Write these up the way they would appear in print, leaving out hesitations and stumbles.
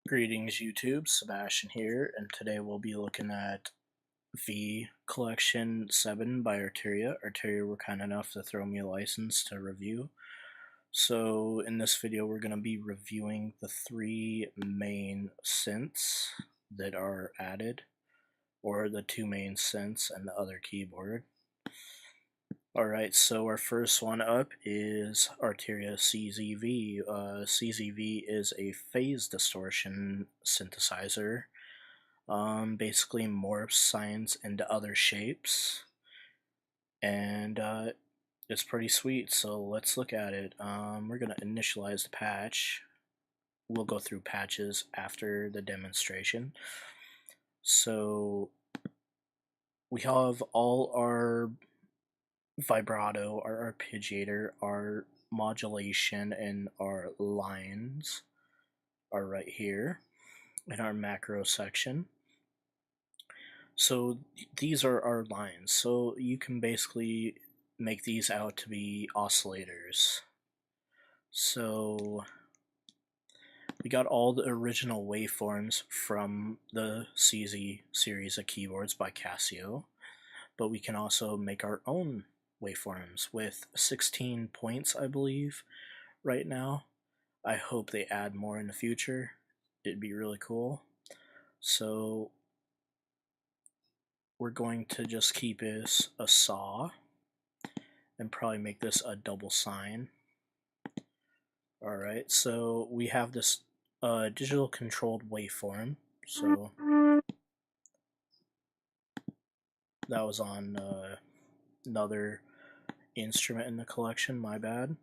Greetings YouTube, Sebastian here, and today we'll be looking at V Collection 7 by Arturia. Arturia were kind enough to throw me a license to review. So in this video we're going to be reviewing the three main synths that are added, or the two main synths and the other keyboard. Alright, so our first one up is Arturia CZV. CZV is a phase distortion synthesizer. Basically morphs signs into other shapes, and it's pretty sweet, so let's look at it. We're going to initialize the patch. We'll go through patches after the demonstration. So we have all our vibrato, our arpeggiator, our modulation, and our lines are right here in our macro section. So these are our lines, so you can basically make these out to be oscillators. So we got all the original waveforms from the CZ series of keyboards by Casio, but we can also make our own waveforms with 16 points, I believe, right now. I hope they add more in the future. It'd be really cool. So we're going to just keep this a saw and probably make this a double sine. Alright, so we have this digital controlled waveform. So that was on another instrument in the collection, my bad.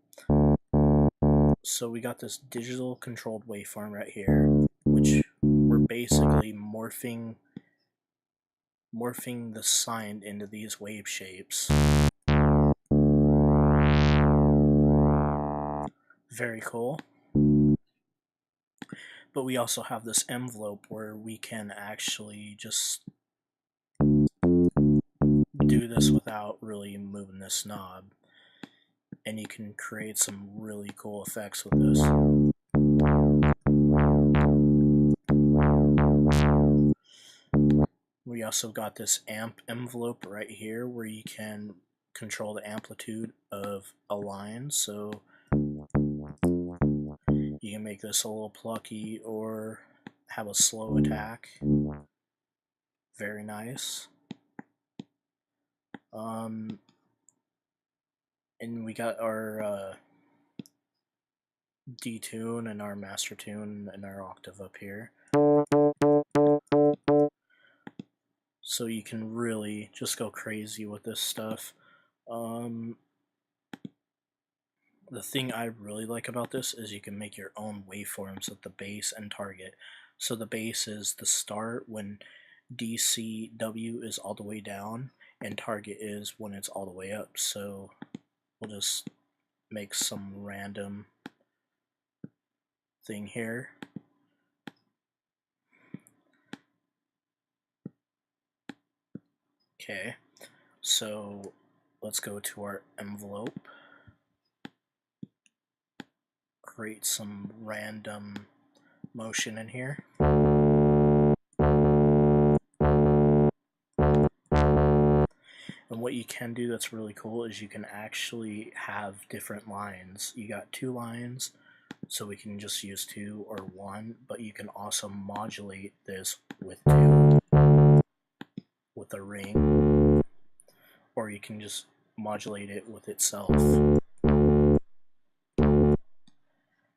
So we got this digital controlled waveform right here, which we're basically morphing the sine into these wave shapes. Very cool. But we also have this envelope where we can actually just do this without really moving this knob, and you can create some really cool effects with this. We also got this amp envelope right here where you can control the amplitude of a line, so you can make this a little plucky or have a slow attack. Very nice. And we got our D-tune and our master tune and our octave up here. So you can really just go crazy with this stuff. The thing I really like about this is you can make your own waveforms with the bass and target. So the bass is the start when DCW is all the way down, and target is when it's all the way up. So we'll just make some random thing here. Okay, so let's go to our envelope, create some random motion in here. And what you can do that's really cool is you can actually have different lines. You got two lines, so we can just use two or one, but you can also modulate this with two, with a ring, or you can just modulate it with itself.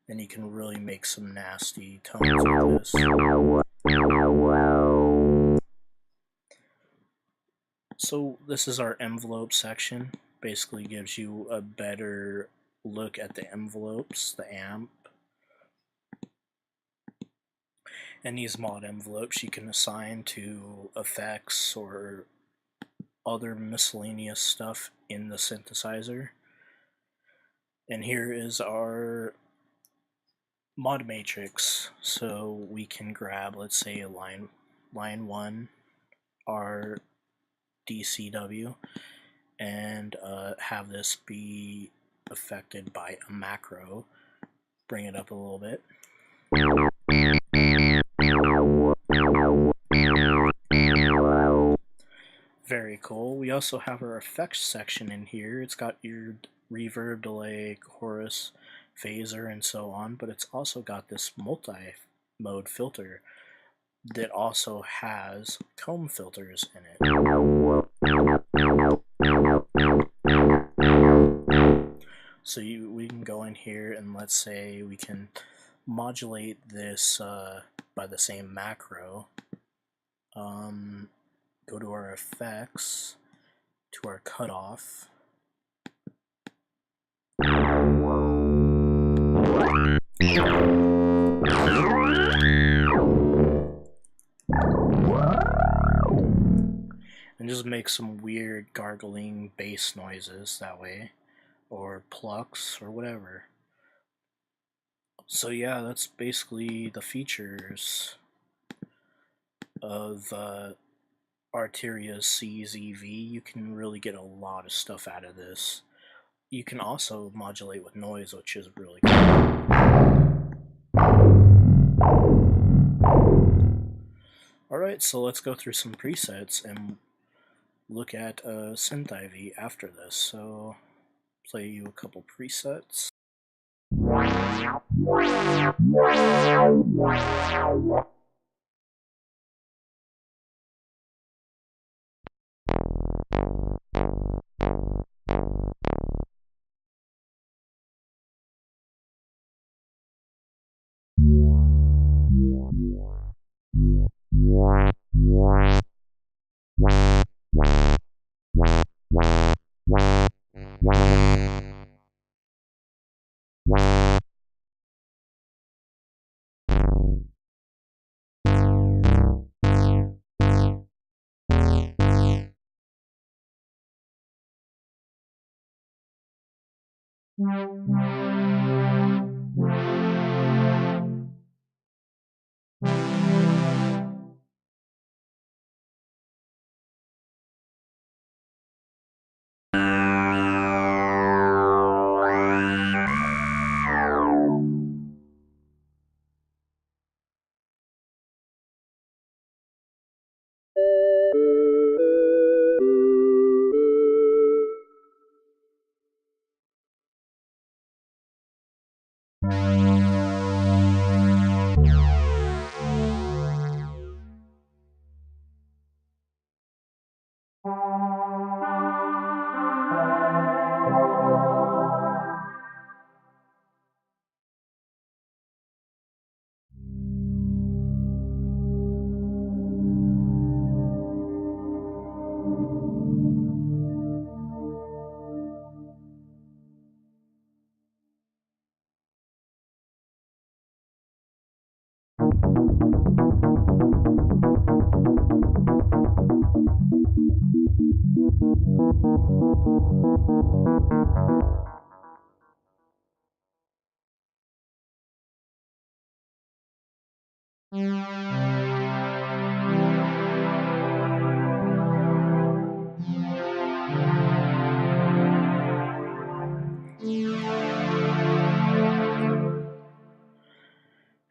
And you can really make some nasty tones with this. So this is our envelope section. Basically gives you a better look at the envelopes, the amp. And these mod envelopes you can assign to effects or other miscellaneous stuff in the synthesizer. And here is our mod matrix. So we can grab, let's say, a line 1, our DCW, and have this be affected by a macro. Bring it up a little bit. Very cool. We also have our effects section in here. It's got your reverb, delay, chorus, phaser, and so on, but it's also got this multi-mode filter that also has comb filters in it. So we can go in here and let's say we can modulate this by the same macro. Go to our effects, to our cutoff. And just make some weird gargling bass noises that way, or plucks, or whatever. So yeah, that's basically the features of Arturia's Synth Ivy. You can really get a lot of stuff out of this. You can also modulate with noise, which is really cool. Alright, so let's go through some presets and look at Synth Ivy after this. So, play you a couple presets.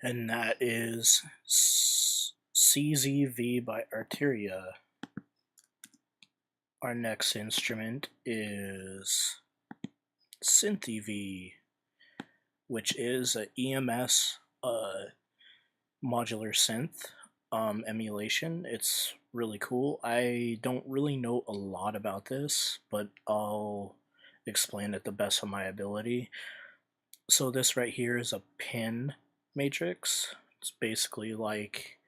And that is CZV by Arturia. Our next instrument is Synth Ivy, which is an EMS modular synth emulation. It's really cool. I don't really know a lot about this, but I'll explain it the best of my ability. So this right here is a pin matrix. It's basically like,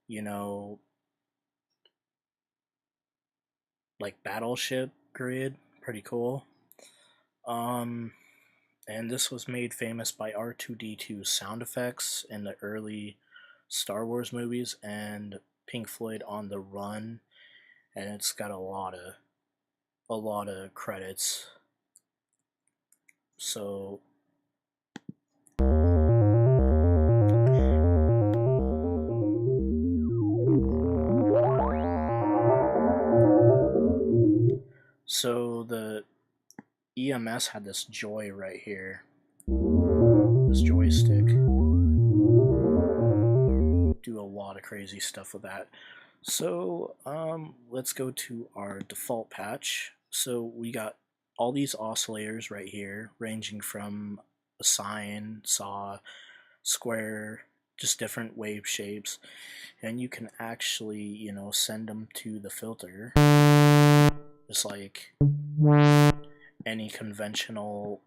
you know, like Battleship grid. Pretty cool. And this was made famous by R2-D2 sound effects in the early Star Wars movies and Pink Floyd on the Run, and it's got a lot of credits. So the EMS had this joy right here, this joystick. Do a lot of crazy stuff with that. So let's go to our default patch. So we got all these oscillators right here, ranging from a sine, saw, square, just different wave shapes, and you can actually, send them to the filter, just like any conventional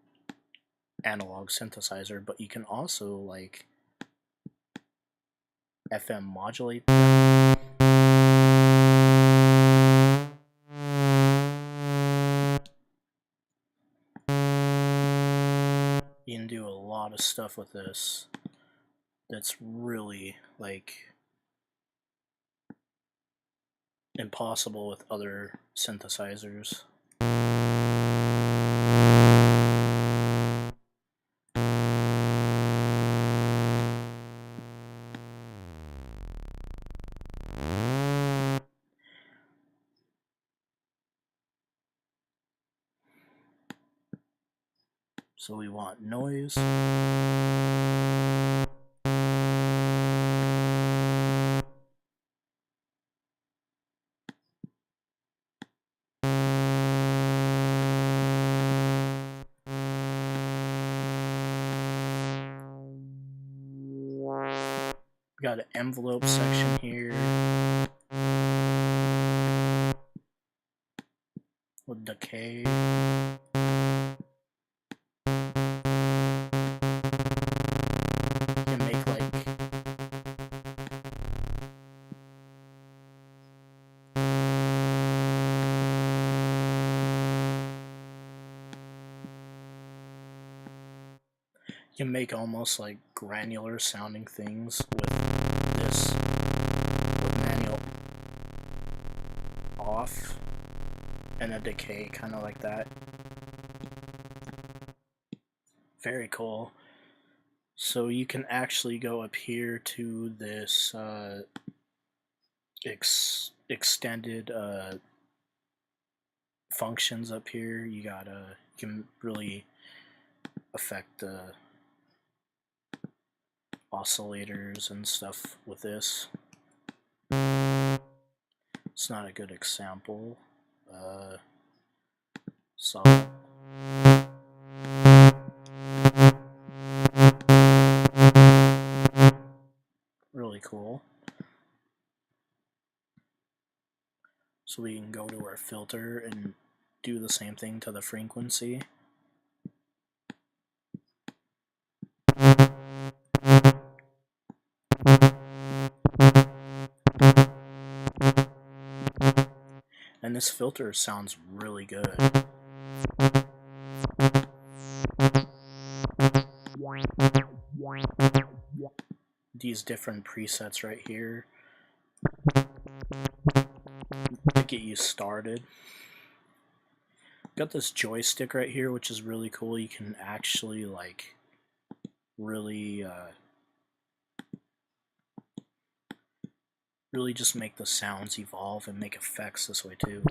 analog synthesizer, but you can also like FM modulate them. You can do a lot of stuff with this that's really like impossible with other synthesizers. So we want noise. We got an envelope section here with decay. You can make like you can make almost like granular sounding things with this, with manual off and a decay kind of like that. Very cool. So you can actually go up here to this extended functions up here. You can really affect the oscillators and stuff with this. It's not a good example. So really cool. So we can go to our filter and do the same thing to the frequency. And this filter sounds really good. These different presets right here to get you started. Got this joystick right here, which is really cool. You can actually like really just make the sounds evolve and make effects this way too.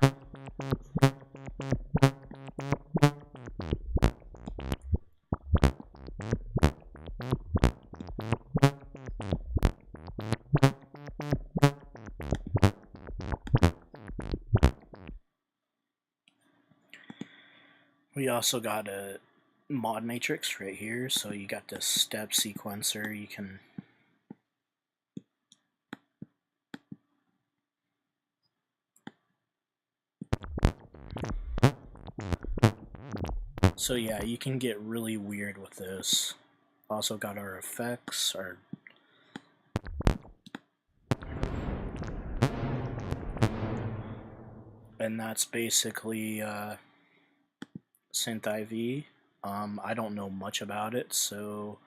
We also got a mod matrix right here, so you got this step sequencer. You can so yeah, you can get really weird with this. Also got our effects, and that's basically Synth Ivy. I don't know much about it, so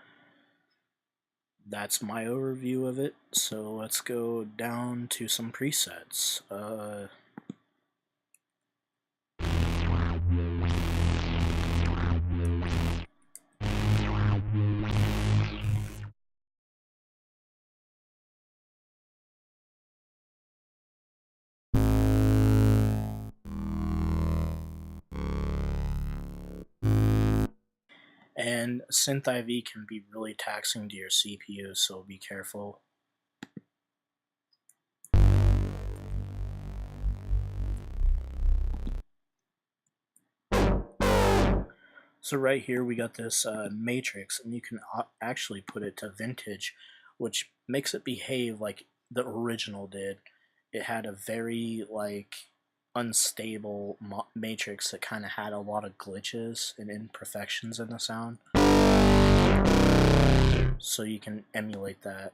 that's my overview of it. So let's go down to some presets. And Synth Ivy can be really taxing to your CPU, so be careful. So right here we got this matrix, and you can actually put it to vintage, which makes it behave like the original did. It had a very like unstable matrix that kind of had a lot of glitches and imperfections in the sound. So you can emulate that.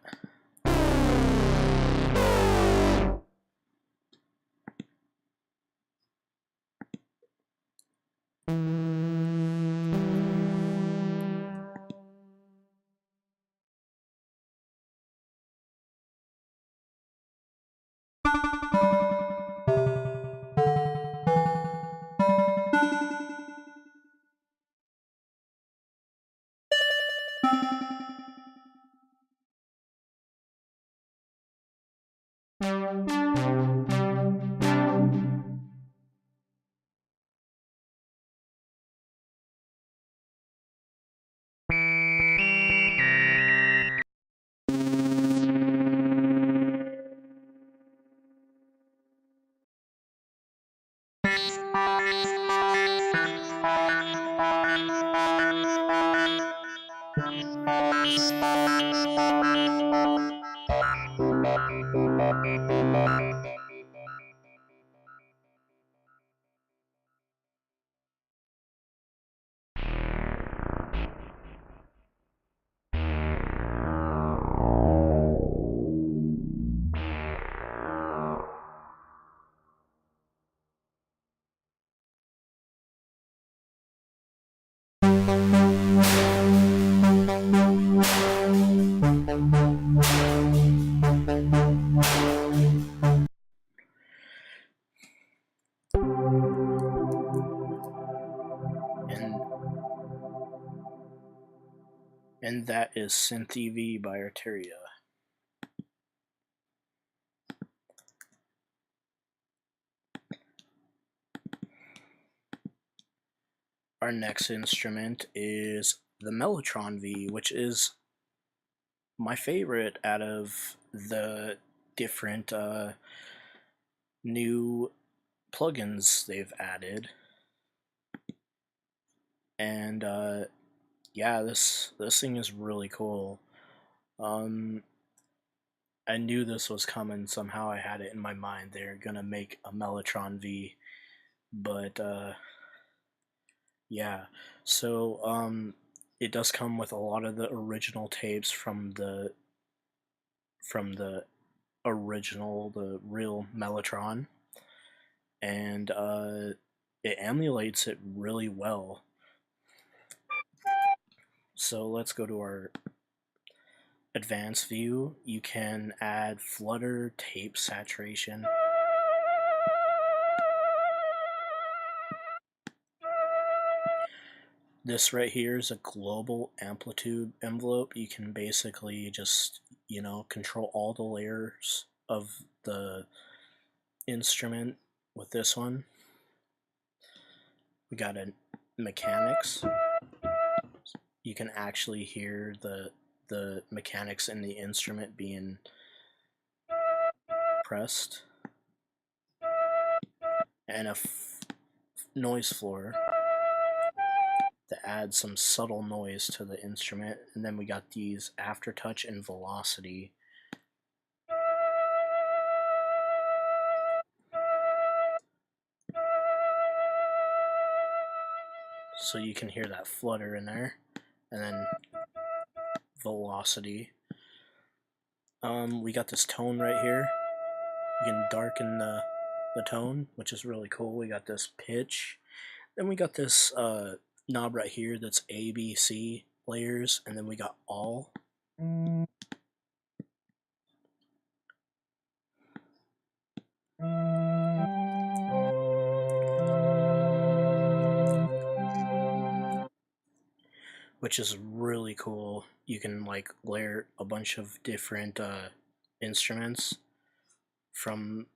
And that is Synth Ivy by Arturia. Our next instrument is the Mellotron V, which is my favorite out of the different new plugins they've added. And yeah, this thing is really cool. I knew this was coming. Somehow I had it in my mind they're gonna make a Mellotron V, but yeah. So it does come with a lot of the original tapes from the original, the real Mellotron, and it emulates it really well. So let's go to our advanced view. You can add flutter, tape saturation. This right here is a global amplitude envelope. You can basically just, control all the layers of the instrument with this one. We got a mechanics. You can actually hear the mechanics in the instrument being pressed. And a noise floor to add some subtle noise to the instrument. And then we got these aftertouch and velocity. So you can hear that flutter in there. And then velocity. We got this tone right here. You can darken the tone, which is really cool. We got this pitch. Then we got this knob right here that's A, B, C layers. And then we got all. Which is really cool. You can like layer a bunch of different instruments from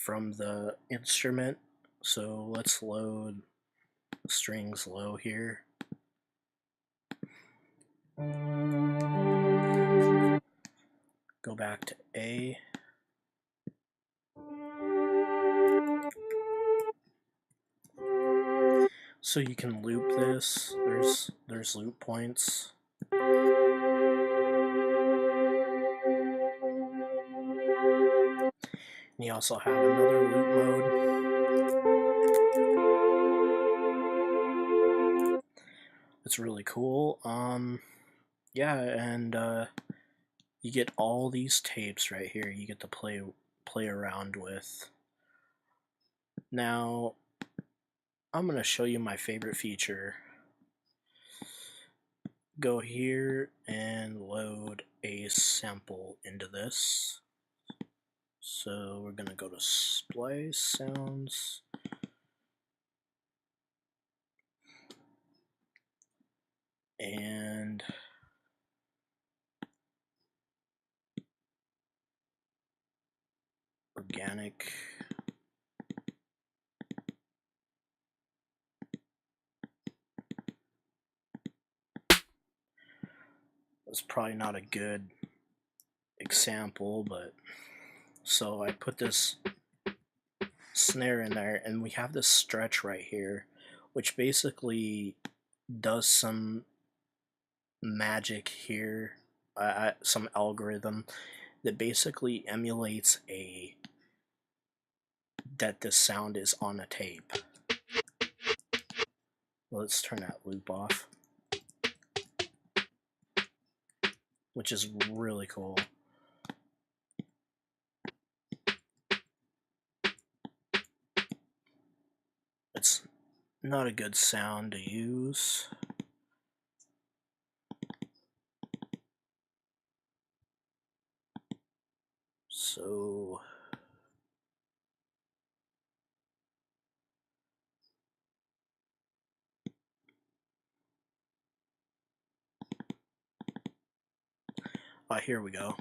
the instrument. So let's load strings low here. Go back to A. So you can loop this. There's loop points. And you also have another loop mode. It's really cool. Yeah, and you get all these tapes right here. You get to play around with. Now, I'm gonna show you my favorite feature. Go here and load a sample into this. So we're gonna go to Splice Sounds. And organic. That's probably not a good example, but so I put this snare in there, and we have this stretch right here, which basically does some magic here, some algorithm that basically emulates that this sound is on a tape. Let's turn that loop off, which is really cool. It's not a good sound to use. So here we go.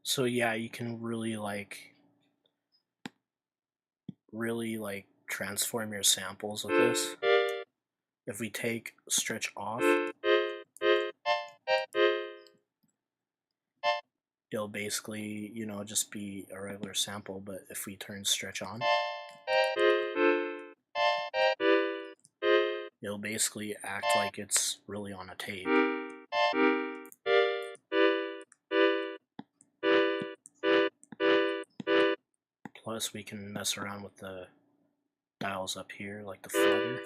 So yeah, you can really transform your samples with this. If we take stretch off, it'll basically, just be a regular sample, but if we turn stretch on, it'll basically act like it's really on a tape. Plus we can mess around with the dials up here, like the flutter.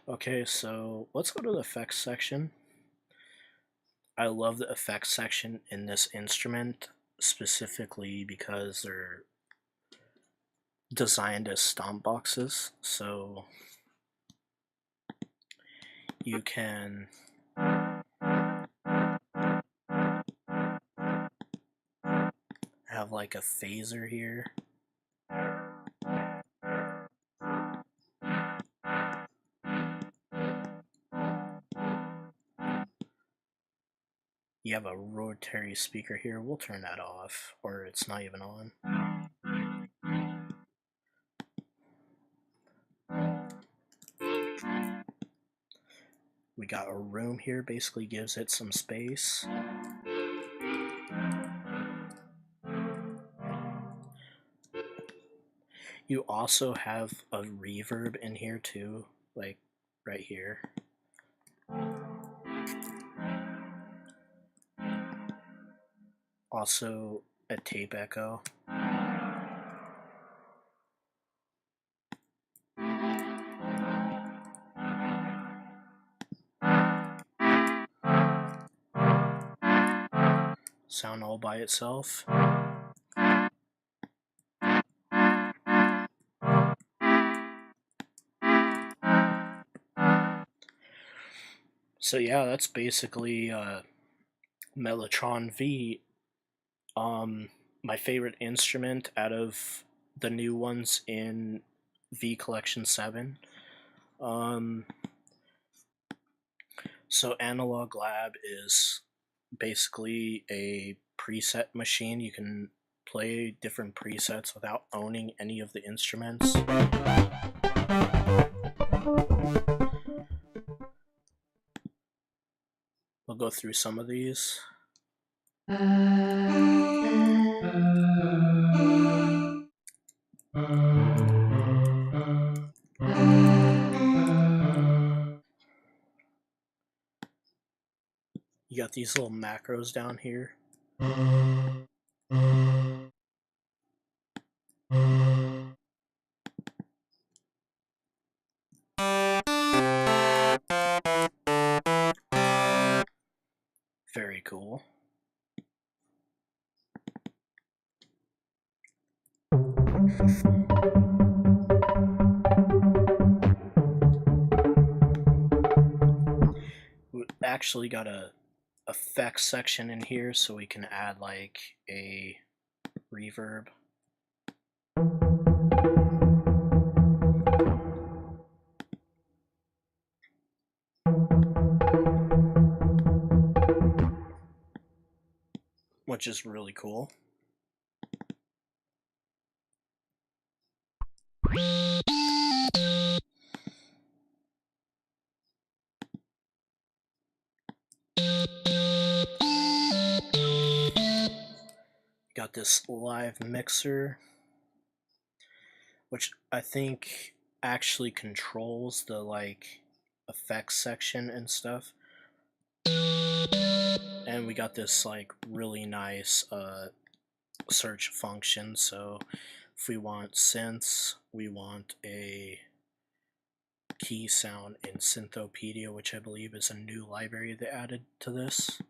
Okay, so let's go to the effects section. I love the effects section in this instrument specifically because they're designed as stomp boxes, so you can have like a phaser here. You have a rotary speaker here. We'll turn that off, or it's not even on. We got a room here, basically gives it some space. You also have a reverb in here too, like right here. Also a tape echo. Sound all by itself. So yeah, that's basically Mellotron V. My favorite instrument out of the new ones in V Collection 7. So Analog Lab is basically a preset machine. You can play different presets without owning any of the instruments. We'll go through some of these. You got these little macros down here. Very cool. We actually got a effects section in here, so we can add like a reverb. Which is really cool. Got this live mixer, which I think actually controls the like effects section and stuff. And we got this like really nice search function, so if we want synths, we want a key sound in Synthopedia, which I believe is a new library they added to this.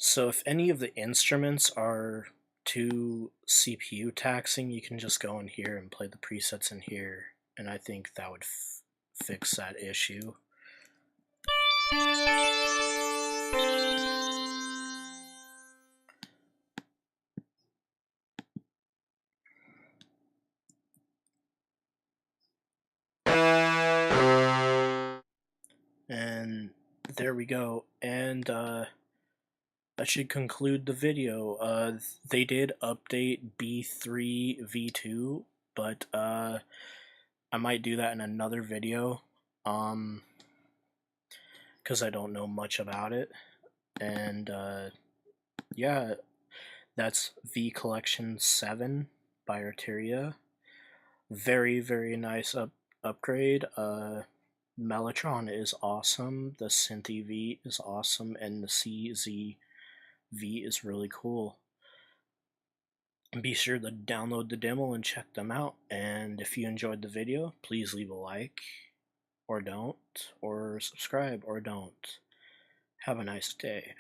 So if any of the instruments are too CPU taxing, you can just go in here and play the presets in here, and I think that would fix that issue. And there we go. And that should conclude the video. They did update B3 V2, but I might do that in another video, because I don't know much about it. And yeah, that's V Collection 7 by Arturia. Very, very nice upgrade. Mellotron is awesome, the Synth Ivy is awesome, and the CZV is really cool. Be sure to download the demo and check them out, and if you enjoyed the video, please leave a like, or don't, or subscribe, or don't. Have a nice day.